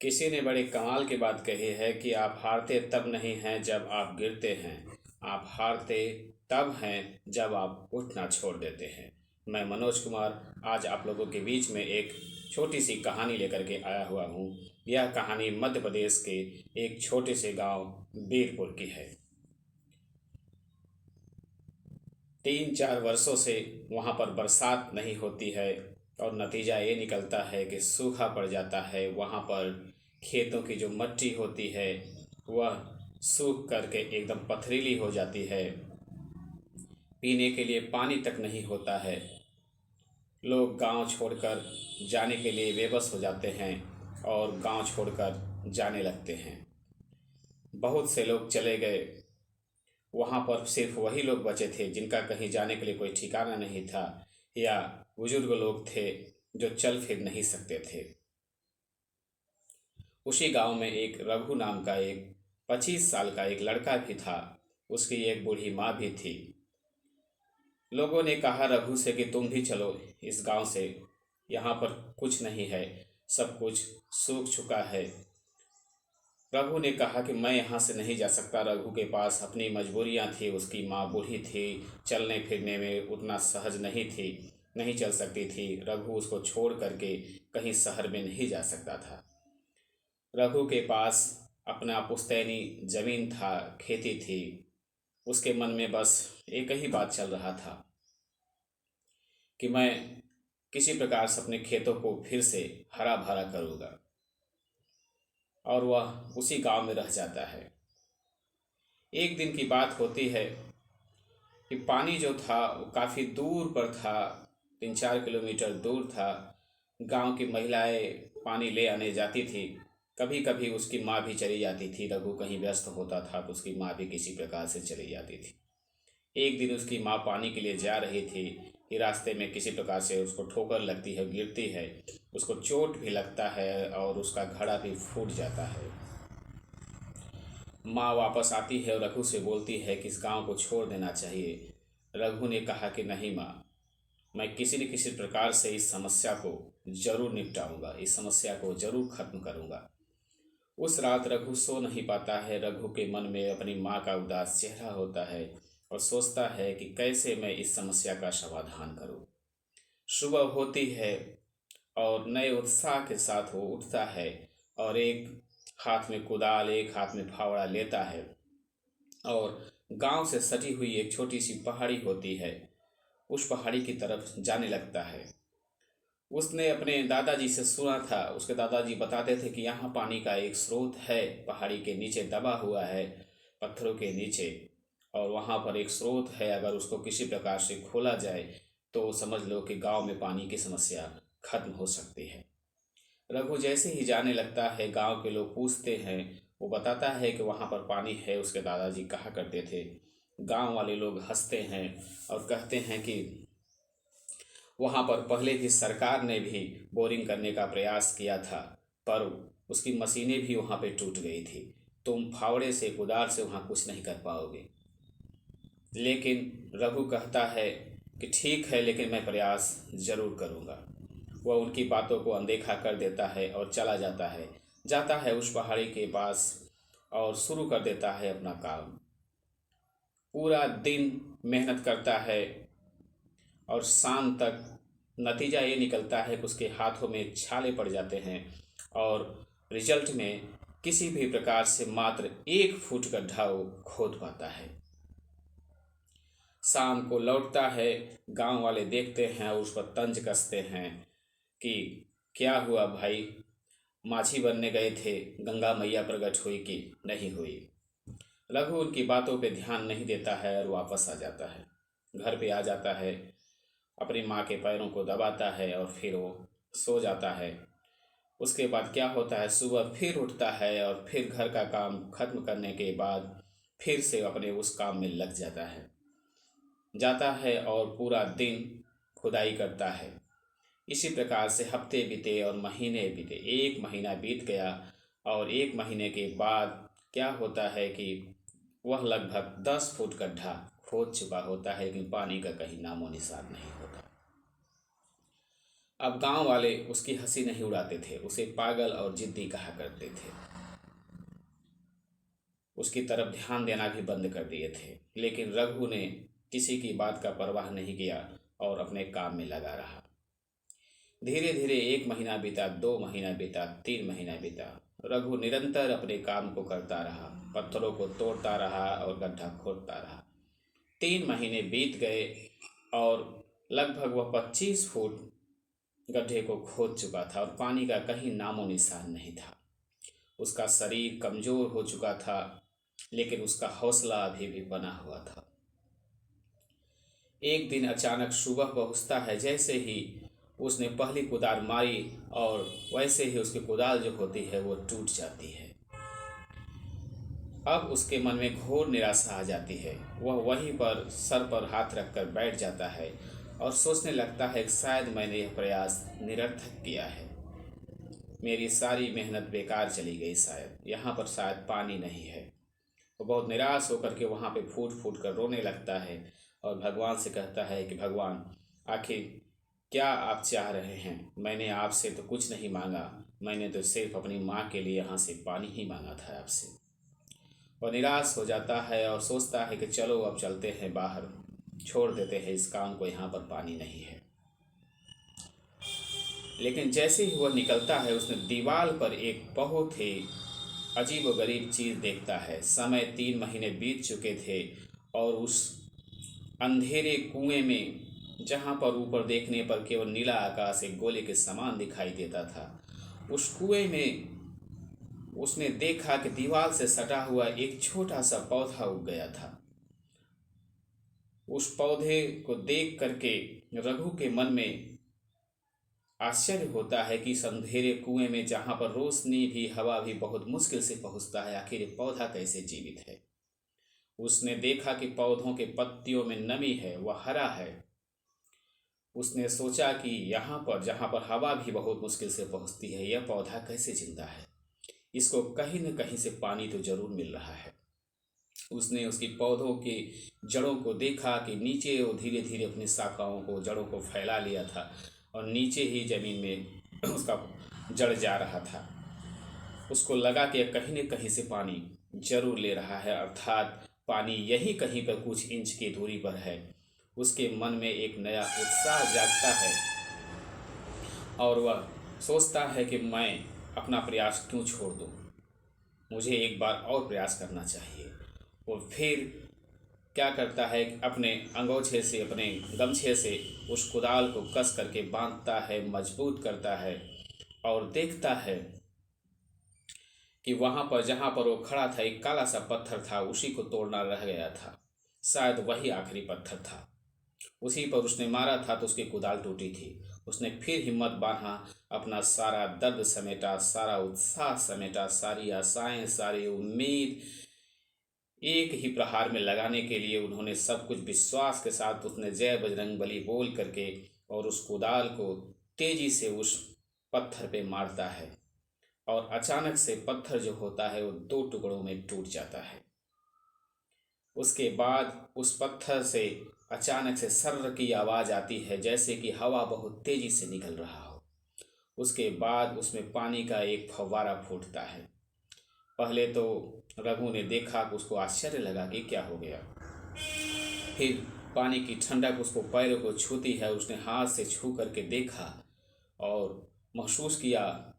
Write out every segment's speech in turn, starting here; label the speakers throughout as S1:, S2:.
S1: किसी ने बड़े कमाल की बात कही है कि आप हारते तब नहीं हैं जब आप गिरते हैं, आप हारते तब हैं जब आप उठना छोड़ देते हैं। मैं मनोज कुमार आज आप लोगों के बीच में एक छोटी सी कहानी लेकर के आया हुआ हूँ। यह कहानी मध्य प्रदेश के एक छोटे से गांव बीरपुर की है। 3-4 वर्षों से वहाँ पर बरसात नहीं होती है और नतीजा ये निकलता है कि सूखा पड़ जाता है। वहाँ पर खेतों की जो मिट्टी होती है वह सूख करके एकदम पथरीली हो जाती है। पीने के लिए पानी तक नहीं होता है। लोग गांव छोड़कर जाने के लिए बेबस हो जाते हैं और गांव छोड़कर जाने लगते हैं। बहुत से लोग चले गए। वहाँ पर सिर्फ वही लोग बचे थे जिनका कहीं जाने के लिए कोई ठिकाना नहीं था, या बुजुर्ग लोग थे जो चल फिर नहीं सकते थे। उसी गांव में एक रघु नाम का एक 25 साल का एक लड़का भी था। उसकी एक बूढ़ी माँ भी थी। लोगों ने कहा रघु से कि तुम भी चलो इस गांव से, यहाँ पर कुछ नहीं है, सब कुछ सूख चुका है। रघु ने कहा कि मैं यहाँ से नहीं जा सकता। रघु के पास अपनी मजबूरियाँ थी, उसकी माँ बूढ़ी थी, चलने फिरने में उतना सहज नहीं थी, नहीं चल सकती थी। रघु उसको छोड़ करके कहीं शहर में नहीं जा सकता था। रघु के पास अपना पुश्तैनी जमीन था, खेती थी। उसके मन में बस एक ही बात चल रहा था कि मैं किसी प्रकार से अपने खेतों को फिर से हरा भरा करूँगा, और वह उसी गांव में रह जाता है। एक दिन की बात होती है कि पानी जो था वो काफ़ी दूर पर था, 3-4 किलोमीटर दूर था। गांव की महिलाएं पानी ले आने जाती थी। कभी कभी उसकी माँ भी चली जाती थी। रघु कहीं व्यस्त होता था तो उसकी माँ भी किसी प्रकार से चली जाती थी। एक दिन उसकी माँ पानी के लिए जा रही थी कि रास्ते में किसी प्रकार से उसको ठोकर लगती है, गिरती है, उसको चोट भी लगता है और उसका घड़ा भी फूट जाता है। माँ वापस आती है और रघु से बोलती है कि इस गांव को छोड़ देना चाहिए। रघु ने कहा कि नहीं माँ, मैं किसी न किसी प्रकार से इस समस्या को जरूर निपटाऊंगा, इस समस्या को जरूर खत्म करूंगा। उस रात रघु सो नहीं पाता है। रघु के मन में अपनी माँ का उदास चेहरा होता है और सोचता है कि कैसे मैं इस समस्या का समाधान करूं। सुबह होती है और नए उत्साह के साथ वो उठता है और एक हाथ में कुदाल, एक हाथ में फावड़ा लेता है और गांव से सटी हुई एक छोटी सी पहाड़ी होती है, उस पहाड़ी की तरफ जाने लगता है। उसने अपने दादाजी से सुना था। उसके दादाजी बताते थे कि यहाँ पानी का एक स्रोत है, पहाड़ी के नीचे दबा हुआ है, पत्थरों के नीचे, और वहाँ पर एक स्रोत है। अगर उसको किसी प्रकार से खोला जाए तो समझ लो कि गांव में पानी की समस्या खत्म हो सकती है। रघु जैसे ही जाने लगता है, गांव के लोग पूछते हैं, वो बताता है कि वहाँ पर पानी है, उसके दादाजी कहा करते थे। गांव वाले लोग हंसते हैं और कहते हैं कि वहाँ पर पहले भी सरकार ने भी बोरिंग करने का प्रयास किया था, पर उसकी मशीनें भी वहाँ पे टूट गई थी। तुम फावड़े से, कुदाल से वहाँ कुछ नहीं कर पाओगे। लेकिन रघु कहता है कि ठीक है, लेकिन मैं प्रयास जरूर करूँगा। वह उनकी बातों को अनदेखा कर देता है और चला जाता है उस पहाड़ी के पास और शुरू कर देता है अपना काम। पूरा दिन मेहनत करता है और शाम तक नतीजा ये निकलता है कि उसके हाथों में छाले पड़ जाते हैं और रिजल्ट में किसी भी प्रकार से मात्र 1 फुट गड्ढा वो खोद पाता है। शाम को लौटता है, गांव वाले देखते हैं और उस पर तंज कसते हैं कि क्या हुआ भाई, माझी बनने गए थे, गंगा मैया प्रकट हुई कि नहीं हुई। रघु उनकी बातों पे ध्यान नहीं देता है और वापस आ जाता है। घर पे आ जाता है, अपनी माँ के पैरों को दबाता है और फिर वो सो जाता है। उसके बाद क्या होता है, सुबह फिर उठता है और फिर घर का काम खत्म करने के बाद फिर से अपने उस काम में लग जाता है और पूरा दिन खुदाई करता है। इसी प्रकार से हफ्ते बीते और महीने बीते। 1 महीना बीत गया और 1 महीने के बाद क्या होता है कि वह लगभग 10 फुट गड्ढा खोद चुका होता है, लेकिन पानी का कहीं नामो निशान नहीं होता। अब गांव वाले उसकी हंसी नहीं उड़ाते थे, उसे पागल और जिद्दी कहा करते थे। उसकी तरफ ध्यान देना भी बंद कर दिए थे। लेकिन रघु ने किसी की बात का परवाह नहीं किया और अपने काम में लगा रहा। धीरे धीरे 1 महीना बीता, 2 महीना बीता, 3 महीना बीता। रघु निरंतर अपने काम को करता रहा, पत्थरों को तोड़ता रहा और गड्ढा खोदता रहा। 3 महीने बीत गए और लगभग वह 25 फुट गड्ढे को खोद चुका था और पानी का कहीं नामो निशान नहीं था। उसका शरीर कमजोर हो चुका था, लेकिन उसका हौसला अभी भी बना हुआ था। एक दिन अचानक सुबह पहुँचता है। जैसे ही उसने पहली कुदाल मारी और वैसे ही उसकी कुदाल जो होती है वो टूट जाती है। अब उसके मन में घोर निराशा आ जाती है। वह वहीं पर सर पर हाथ रखकर बैठ जाता है और सोचने लगता है कि शायद मैंने यह प्रयास निरर्थक किया है, मेरी सारी मेहनत बेकार चली गई, शायद यहाँ पर शायद पानी नहीं है। वो बहुत निराश होकर के वहाँ पे फूट फूट कर रोने लगता है और भगवान से कहता है कि भगवान, आखिर क्या आप चाह रहे हैं? मैंने आपसे तो कुछ नहीं मांगा, मैंने तो सिर्फ अपनी माँ के लिए यहाँ से पानी ही मांगा था आपसे। वह निराश हो जाता है और सोचता है कि चलो अब चलते हैं बाहर, छोड़ देते हैं इस काम को, यहाँ पर पानी नहीं है। लेकिन जैसे ही वह निकलता है उसने दीवार पर एक बहुत ही अजीबोगरीब चीज़ देखता है। समय 3 महीने बीत चुके थे और उस अंधेरे कुएं में, जहाँ पर ऊपर देखने पर केवल नीला आकाश एक गोले के समान दिखाई देता था, उस कुएं में उसने देखा कि दीवार से सटा हुआ एक छोटा सा पौधा उग गया था। उस पौधे को देख करके रघु के मन में आश्चर्य होता है कि इस अंधेरे कुएं में, जहाँ पर रोशनी भी हवा भी बहुत मुश्किल से पहुँचता है, आखिर ये पौधा कैसे जीवित है। उसने देखा कि पौधों के पत्तियों में नमी है, वह हरा है। उसने सोचा कि यहाँ पर, जहाँ पर हवा भी बहुत मुश्किल से पहुँचती है, यह पौधा कैसे जिंदा है, इसको कहीं न कहीं से पानी तो जरूर मिल रहा है। उसने उसकी पौधों की जड़ों को देखा कि नीचे वो धीरे धीरे अपनी शाखाओं को, जड़ों को फैला लिया था और नीचे ही जमीन में उसका जड़ जा रहा था। उसको लगा कि कहीं न कहीं से पानी जरूर ले रहा है, अर्थात पानी यही कहीं पर कुछ इंच की दूरी पर है। उसके मन में एक नया उत्साह जागता है और वह सोचता है कि मैं अपना प्रयास क्यों छोड़ दूं, मुझे एक बार और प्रयास करना चाहिए। वो फिर क्या करता है कि अपने अंगोछे से, अपने गमछे से उस कुदाल को कस करके बांधता है, मजबूत करता है और देखता है कि वहाँ पर, जहाँ पर वो खड़ा था, एक काला सा पत्थर था, उसी को तोड़ना रह गया था। शायद वही आखिरी पत्थर था, उसी पर उसने मारा था तो उसकी कुदाल टूटी थी। उसने फिर हिम्मत बांधा, अपना सारा दर्द समेटा, सारा उत्साह समेटा, सारी आशाएं, सारी उम्मीद एक ही प्रहार में लगाने के लिए उन्होंने सब कुछ विश्वास के साथ, उसने जय बजरंग बली बोल करके और उस कुदाल को तेजी से उस पत्थर पे मारता है और अचानक से पत्थर जो होता है वो 2 टुकड़ों में टूट जाता है। उसके बाद उस पत्थर से अचानक से सर्र की आवाज़ आती है, जैसे कि हवा बहुत तेजी से निकल रहा हो। उसके बाद उसमें पानी का एक फव्वारा फूटता है। पहले तो रघु ने देखा कि उसको आश्चर्य लगा कि क्या हो गया। फिर पानी की ठंडक उसको पैरों को छूती है, उसने हाथ से छू करके देखा और महसूस किया।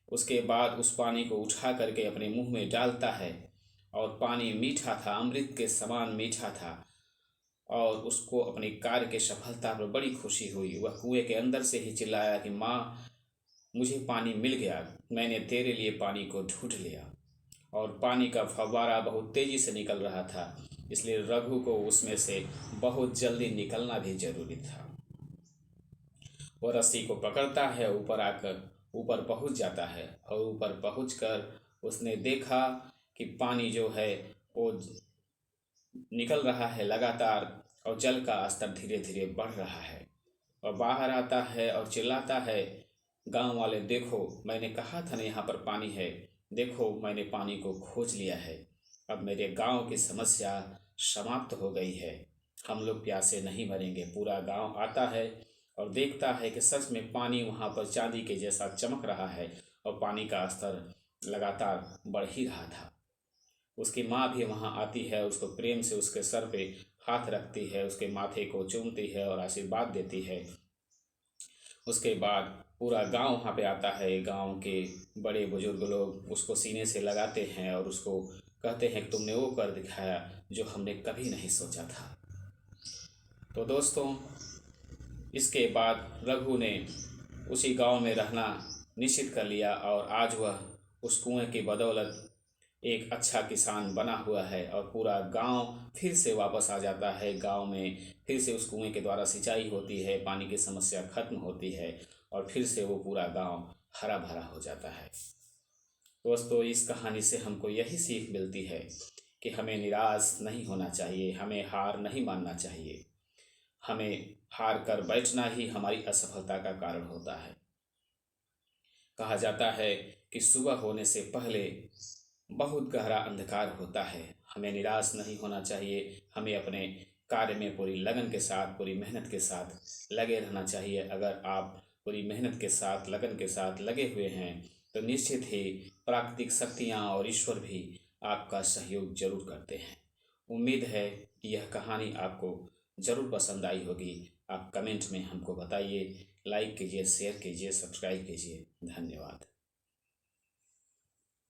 S1: उसके बाद उस पानी को उठा करके अपने मुंह में डालता है और पानी मीठा था, अमृत के समान मीठा था और उसको अपनी कार्य की सफलता पर बड़ी खुशी हुई। वह कुएं के अंदर से ही चिल्लाया कि माँ, मुझे पानी मिल गया, मैंने तेरे लिए पानी को ढूंढ लिया। और पानी का फव्वारा बहुत तेजी से निकल रहा था, इसलिए रघु को उसमें से बहुत जल्दी निकलना भी जरूरी था। वो रस्सी को पकड़ता है, ऊपर आकर ऊपर पहुंच जाता है और ऊपर पहुंचकर उसने देखा कि पानी जो है वो निकल रहा है लगातार और जल का स्तर धीरे धीरे बढ़ रहा है। और बाहर आता है और चिल्लाता है, गांव वाले देखो, मैंने कहा था ना यहाँ पर पानी है, देखो मैंने पानी को खोज लिया है, अब मेरे गांव की समस्या समाप्त हो गई है, हम लोग प्यासे नहीं मरेंगे। पूरा गांव आता है और देखता है कि सच में पानी वहाँ पर चांदी के जैसा चमक रहा है और पानी का स्तर लगातार बढ़ ही रहा था। उसकी माँ भी वहाँ आती है, उसको प्रेम से उसके सर पे हाथ रखती है, उसके माथे को चूमती है और आशीर्वाद देती है। उसके बाद पूरा गांव वहाँ पे आता है। गांव के बड़े बुजुर्ग लोग उसको सीने से लगाते हैं और उसको कहते हैं कि तुमने वो कर दिखाया जो हमने कभी नहीं सोचा था। तो दोस्तों, इसके बाद रघु ने उसी गांव में रहना निश्चित कर लिया और आज वह उस कुएं की बदौलत एक अच्छा किसान बना हुआ है और पूरा गांव फिर से वापस आ जाता है। गांव में फिर से उस कुएं के द्वारा सिंचाई होती है, पानी की समस्या खत्म होती है और फिर से वो पूरा गांव हरा भरा हो जाता है। दोस्तों, इस कहानी से हमको यही सीख मिलती है कि हमें निराश नहीं होना चाहिए, हमें हार नहीं मानना चाहिए। हमें हार कर बैठना ही हमारी असफलता का कारण होता है। कहा जाता है कि सुबह होने से पहले बहुत गहरा अंधकार होता है। हमें निराश नहीं होना चाहिए, हमें अपने कार्य में पूरी लगन के साथ, पूरी मेहनत के साथ लगे रहना चाहिए। अगर आप पूरी मेहनत के साथ, लगन के साथ लगे हुए हैं तो निश्चित ही प्राकृतिक शक्तियाँ और ईश्वर भी आपका सहयोग जरूर करते हैं। उम्मीद है कि यह कहानी आपको ज़रूर पसंद आई होगी। आप कमेंट में हमको बताइए, लाइक कीजिए, शेयर कीजिए, सब्सक्राइब कीजिए। धन्यवाद।